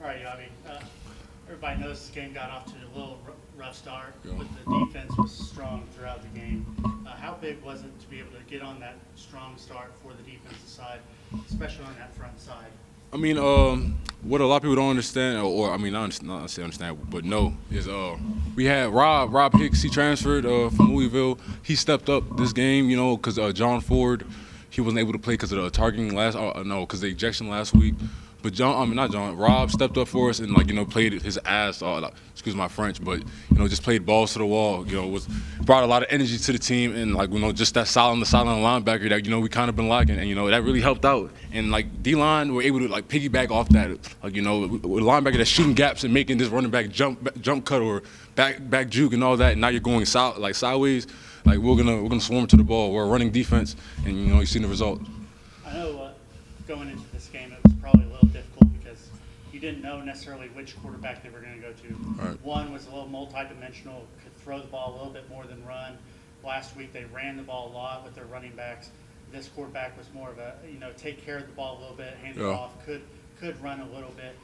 All right, Eyabi. Everybody knows this game got off to a little rough start, but the defense was strong throughout the game. How big was it to be able to get on that strong start for the defensive side, especially on that front side? I mean, what a lot of people don't understand, or I mean, not say understand, but no, is we had Rob Hicks. He transferred from Louisville. He stepped up this game, because John Ford, he wasn't able to play because of the targeting because the ejection last week. But Rob stepped up for us and played his ass off. Excuse my French, but just played balls to the wall. Brought a lot of energy to the team and just that solid linebacker that we kind of been lacking, and that really helped out. And D-line were able to piggyback off that. With a linebacker that's shooting gaps and making this running back jump cut or back juke and all that. And now you're going sideways. We're gonna swarm to the ball. We're a running defense, and you've seen the result. I know going into this game it was probably a little difficult because you didn't know necessarily which quarterback they were going to go to. Right. One was a little multi-dimensional, could throw the ball a little bit more than run. Last week they ran the ball a lot with their running backs. This quarterback was more of a take care of the ball a little bit, hand it off, could run a little bit.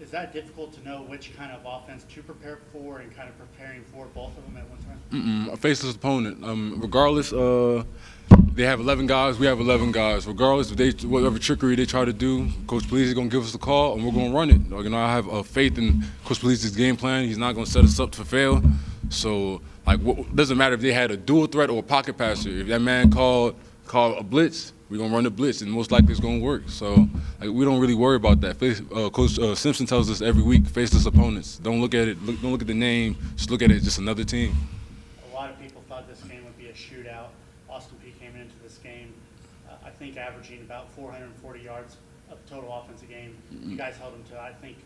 Is that difficult to know which kind of offense to prepare for and kind of preparing for both of them at one time? A faceless opponent. Regardless, they have 11 guys. We have 11 guys. Regardless of whatever trickery they try to do, Coach Peay is going to give us a call and we're going to run it. I have faith in Coach Peay's game plan. He's not going to set us up to fail. So, doesn't matter if they had a dual threat or a pocket passer. If that man called a blitz, we're going to run the blitz, and most likely it's going to work. So we don't really worry about that. Coach Simpson tells us every week, faceless opponents. Don't look at it. Don't look at the name. Just look at it as just another team. A lot of people thought this game would be a shootout. Austin Peay came into this game, I think, averaging about 440 yards of total offensive game. You guys held them to, I think,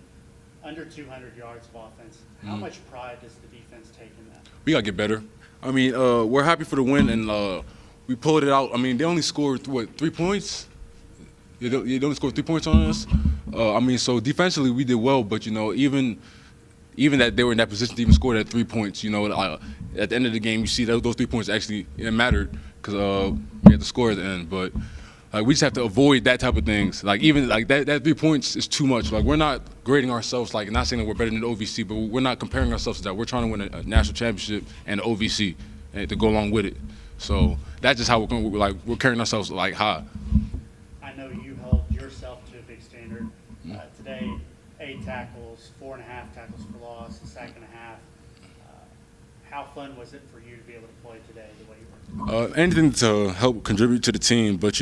under 200 yards of offense. How much pride does the defense take in that? We got to get better. I mean, we're happy for the win, and we pulled it out. I mean, they only scored, 3 points? They only scored 3 points on us? So defensively we did well, but, even that they were in that position to even score that 3 points, at the end of the game, you see those 3 points actually mattered because we had to score at the end. But we just have to avoid that type of things. That 3 points is too much. We're not grading ourselves, not saying that we're better than the OVC, but we're not comparing ourselves to that. We're trying to win a national championship and the OVC and to go along with it. So that's just how we're carrying ourselves high. I know you held yourself to a big standard. Today, 8 tackles, 4.5 tackles for loss, a sack and a half. How fun was it for you to be able to play today the way you were? Anything to help contribute to the team, but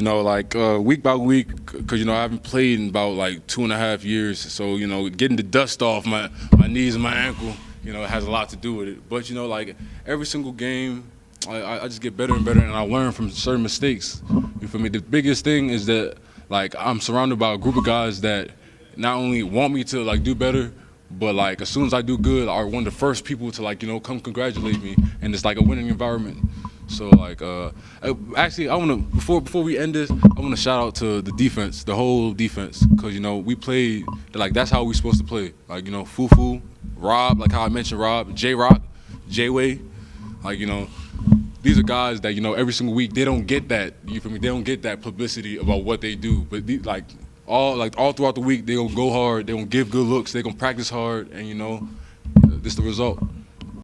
week by week, because I haven't played in about 2.5 years, so getting the dust off my knees and my ankle, it has a lot to do with it. But every single game, I just get better and better, and I learn from certain mistakes. You feel me? The biggest thing is that I'm surrounded by a group of guys that not only want me to do better, but as soon as I do good, are one of the first people to come congratulate me, and it's a winning environment. So actually, I wanna before we end this, I wanna shout out to the defense, the whole defense, because we played that's how we supposed to play. Fufu, Rob, how I mentioned Rob, J-Rock, J-Way, these are guys that every single week they don't get that. You feel me? They don't get that publicity about what they do. But all throughout the week they gonna go hard. They gonna give good looks. They gonna practice hard, and this is the result.